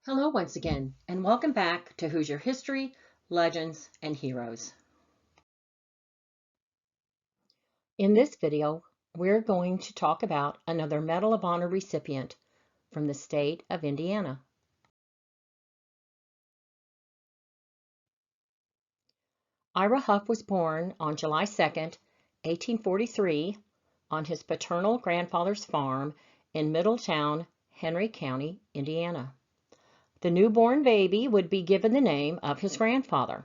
Hello once again, and welcome back to Hoosier History, Legends, and Heroes. In this video, we're going to talk about another Medal of Honor recipient from the state of Indiana. Ira Hough was born on July 2nd, 1843, on his paternal grandfather's farm in Middletown, Henry County, Indiana. The newborn baby would be given the name of his grandfather.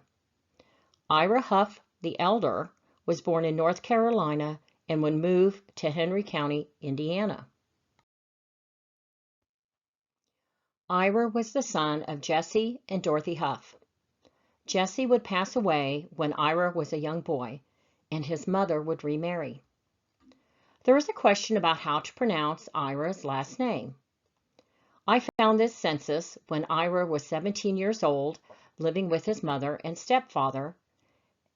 Ira Hough the elder was born in North Carolina and would move to Henry County, Indiana. Ira was the son of Jesse and Dorothy Hough. Jesse would pass away when Ira was a young boy, and his mother would remarry. There is a question about how to pronounce Ira's last name. I found this census when Ira was 17 years old, living with his mother and stepfather,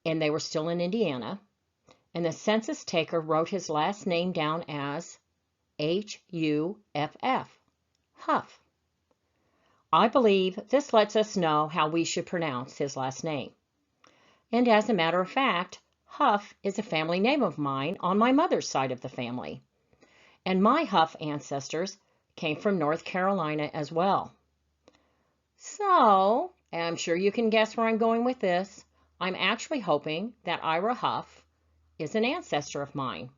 and they were still in Indiana, and the census taker wrote his last name down as Huff, Huff. I believe this lets us know how we should pronounce his last name. And as a matter of fact, Huff is a family name of mine on my mother's side of the family. And my Huff ancestors came from North Carolina as well. So, I'm sure you can guess where I'm going with this. I'm actually hoping that Ira Hough is an ancestor of mine.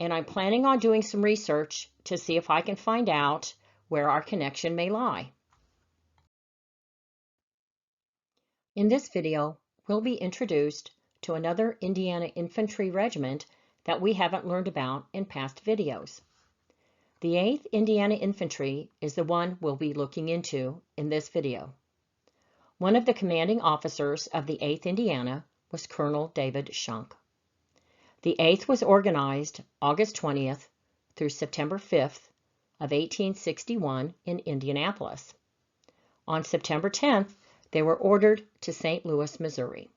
And I'm planning on doing some research to see if I can find out where our connection may lie. In this video, we'll be introduced to another Indiana infantry regiment that we haven't learned about in past videos. The 8th Indiana Infantry is the one we'll be looking into in this video. One of the commanding officers of the 8th Indiana was Colonel David Shunk. The 8th was organized August 20th through September 5th of 1861 in Indianapolis. On September 10th, they were ordered to St. Louis, Missouri.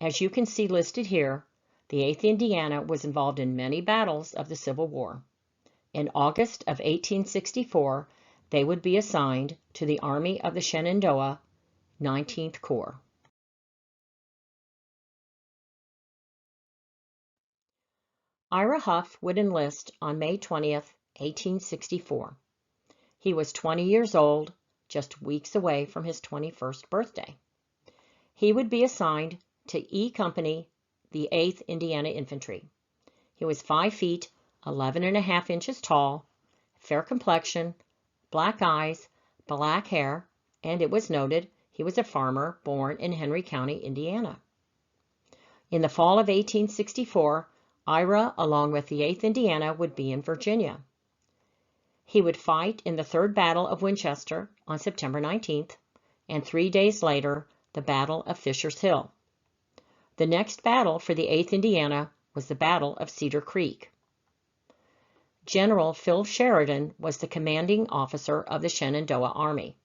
As you can see listed here, the 8th Indiana was involved in many battles of the Civil War. In August of 1864, they would be assigned to the Army of the Shenandoah, 19th Corps. Ira Hough would enlist on May 20th, 1864. He was 20 years old, just weeks away from his 21st birthday. He would be assigned to E Company, the 8th Indiana Infantry. He was 5 feet, 11.5 inches tall, fair complexion, black eyes, black hair, and it was noted he was a farmer born in Henry County, Indiana. In the fall of 1864, Ira, along with the 8th Indiana, would be in Virginia. He would fight in the 3rd Battle of Winchester on September 19th, and 3 days later, the Battle of Fisher's Hill. The next battle for the 8th Indiana was the Battle of Cedar Creek. General Phil Sheridan was the commanding officer of the Shenandoah Army.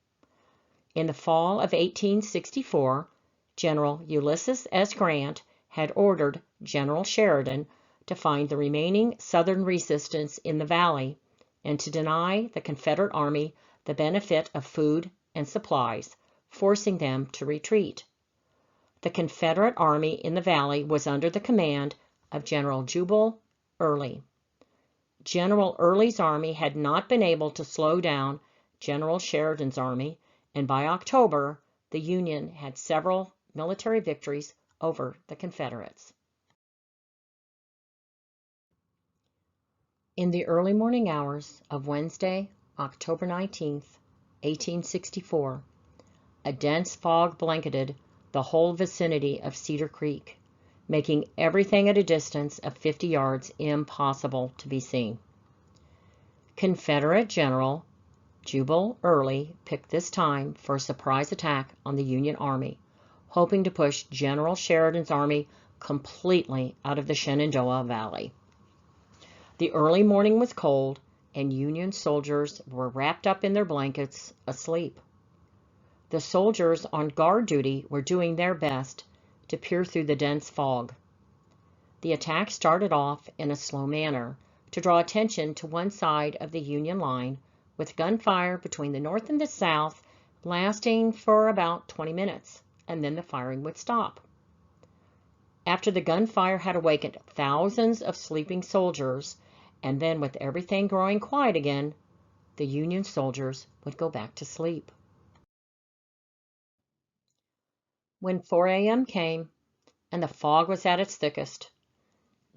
In the fall of 1864, General Ulysses S. Grant had ordered General Sheridan to find the remaining Southern resistance in the valley and to deny the Confederate Army the benefit of food and supplies, forcing them to retreat. The Confederate Army in the valley was under the command of General Jubal Early. General Early's army had not been able to slow down General Sheridan's army, and by October, the Union had several military victories over the Confederates. In the early morning hours of Wednesday, October 19th, 1864, a dense fog blanketed the whole vicinity of Cedar Creek, making everything at a distance of 50 yards impossible to be seen. Confederate General Jubal Early picked this time for a surprise attack on the Union Army, hoping to push General Sheridan's army completely out of the Shenandoah Valley. The early morning was cold, and Union soldiers were wrapped up in their blankets, asleep. The soldiers on guard duty were doing their best to peer through the dense fog. The attack started off in a slow manner to draw attention to one side of the Union line with gunfire between the North and the South lasting for about 20 minutes, and then the firing would stop. After the gunfire had awakened thousands of sleeping soldiers, and then with everything growing quiet again, the Union soldiers would go back to sleep. When 4 a.m. came and the fog was at its thickest,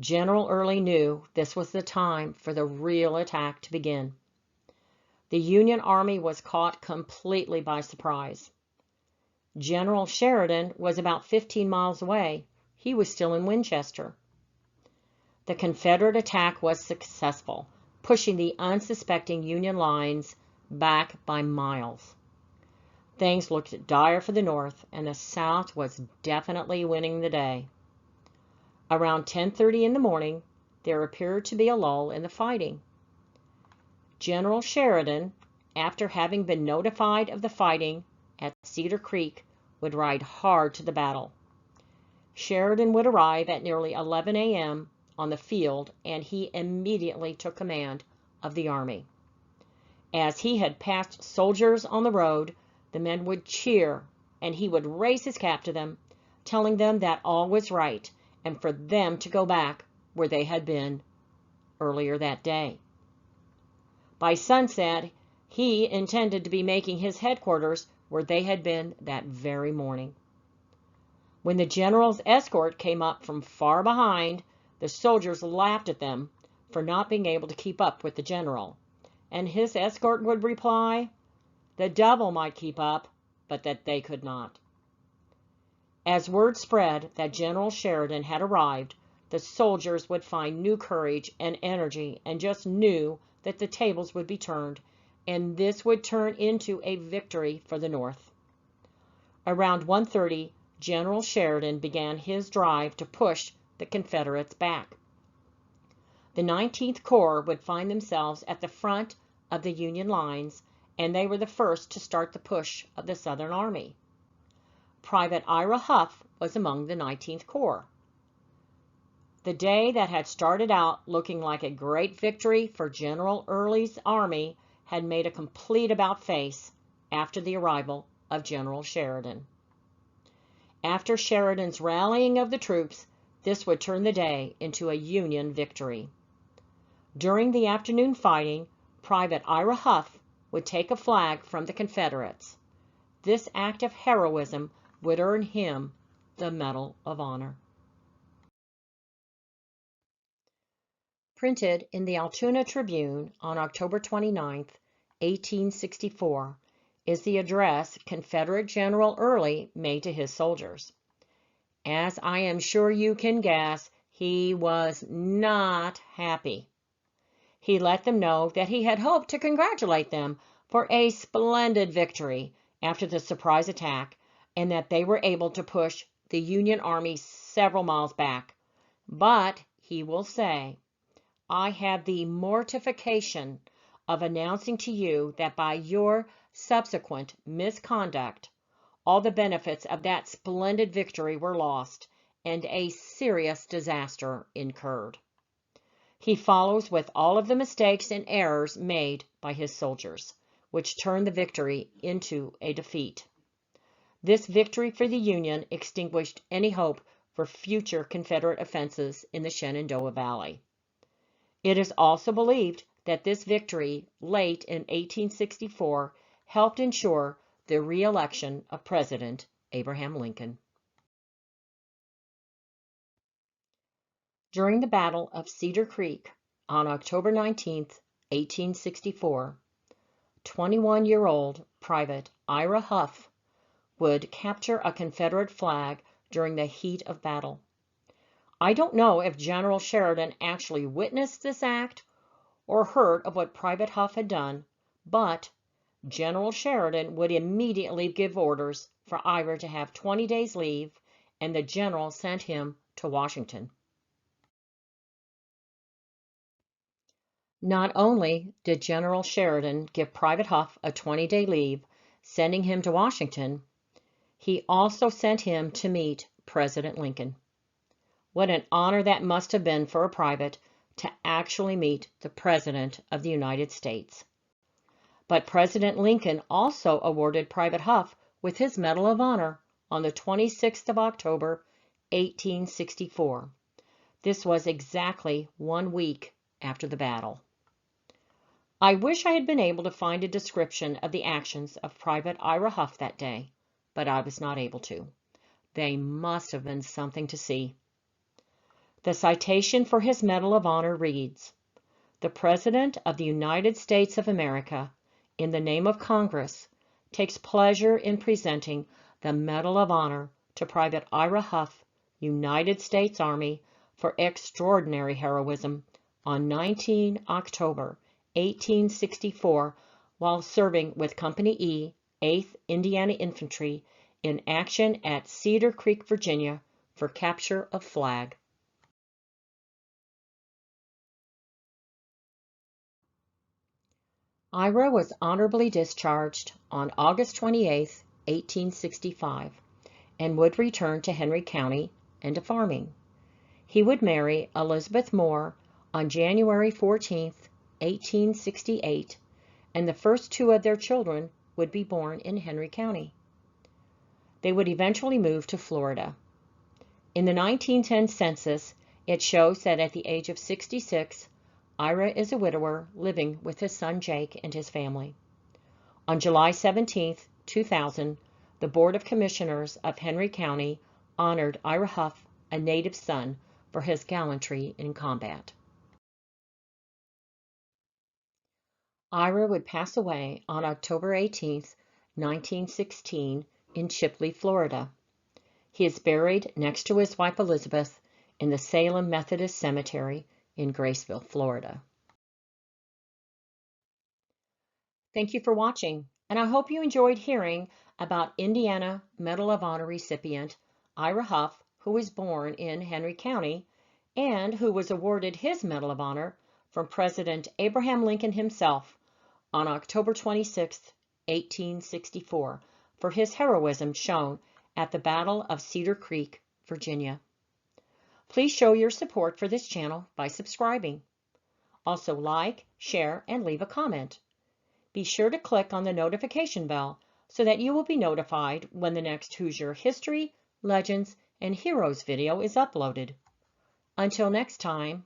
General Early knew this was the time for the real attack to begin. The Union Army was caught completely by surprise. General Sheridan was about 15 miles away. He was still in Winchester. The Confederate attack was successful, pushing the unsuspecting Union lines back by miles. Things looked dire for the North, and the South was definitely winning the day. Around 10:30 in the morning, there appeared to be a lull in the fighting. General Sheridan, after having been notified of the fighting at Cedar Creek, would ride hard to the battle. Sheridan would arrive at nearly 11 a.m. on the field, and he immediately took command of the army. As he had passed soldiers on the road, the men would cheer, and he would raise his cap to them, telling them that all was right, and for them to go back where they had been earlier that day. By sunset, he intended to be making his headquarters where they had been that very morning. When the general's escort came up from far behind, the soldiers laughed at them for not being able to keep up with the general, and his escort would reply, "The devil might keep up, but that they could not." As word spread that General Sheridan had arrived, the soldiers would find new courage and energy and just knew that the tables would be turned, and this would turn into a victory for the North. Around 1:30, General Sheridan began his drive to push the Confederates back. The 19th Corps would find themselves at the front of the Union lines, and they were the first to start the push of the Southern Army. Private Ira Hough was among the 19th Corps. The day that had started out looking like a great victory for General Early's army had made a complete about-face after the arrival of General Sheridan. After Sheridan's rallying of the troops, this would turn the day into a Union victory. During the afternoon fighting, Private Ira Hough would take a flag from the Confederates. This act of heroism would earn him the Medal of Honor. Printed in the Altoona Tribune on October 29, 1864, is the address Confederate General Early made to his soldiers. As I am sure you can guess, he was not happy. He let them know that he had hoped to congratulate them for a splendid victory after the surprise attack, and that they were able to push the Union Army several miles back. But, he will say, I have the mortification of announcing to you that by your subsequent misconduct, all the benefits of that splendid victory were lost, and a serious disaster incurred. He follows with all of the mistakes and errors made by his soldiers, which turned the victory into a defeat. This victory for the Union extinguished any hope for future Confederate offenses in the Shenandoah Valley. It is also believed that this victory, late in 1864, helped ensure the re-election of President Abraham Lincoln. During the Battle of Cedar Creek on October 19, 1864, 21-year-old Private Ira Hough would capture a Confederate flag during the heat of battle. I don't know if General Sheridan actually witnessed this act or heard of what Private Hough had done, but General Sheridan would immediately give orders for Ira to have 20 days leave, and the general sent him to Washington. Not only did General Sheridan give Private Hough a 20-day leave, sending him to Washington, he also sent him to meet President Lincoln. What an honor that must have been for a private to actually meet the President of the United States. But President Lincoln also awarded Private Hough with his Medal of Honor on the 26th of October, 1864. This was exactly 1 week after the battle. I wish I had been able to find a description of the actions of Private Ira Hough that day, but I was not able to. They must have been something to see. The citation for his Medal of Honor reads, "The President of the United States of America, in the name of Congress, takes pleasure in presenting the Medal of Honor to Private Ira Hough, United States Army, for extraordinary heroism on 19 October 1864 while serving with Company E, 8th Indiana Infantry, in action at Cedar Creek, Virginia, for capture of flag." Ira was honorably discharged on August 28, 1865, and would return to Henry County and to farming. He would marry Elizabeth Moore on January 14, 1868, and the first 2 of their children would be born in Henry County. They would eventually move to Florida. In the 1910 census, it shows that at the age of 66, Ira is a widower living with his son Jake and his family. On July 17, 2000, the Board of Commissioners of Henry County honored Ira Hough, a native son, for his gallantry in combat. Ira would pass away on October 18, 1916, in Chipley, Florida. He is buried next to his wife Elizabeth in the Salem Methodist Cemetery in Graceville, Florida. Thank you for watching, and I hope you enjoyed hearing about Indiana Medal of Honor recipient Ira Hough, who was born in Henry County and who was awarded his Medal of Honor from President Abraham Lincoln himself on October 26, 1864, for his heroism shown at the Battle of Cedar Creek, Virginia. Please show your support for this channel by subscribing. Also like, share, and leave a comment. Be sure to click on the notification bell so that you will be notified when the next Hoosier History, Legends, and Heroes video is uploaded. Until next time,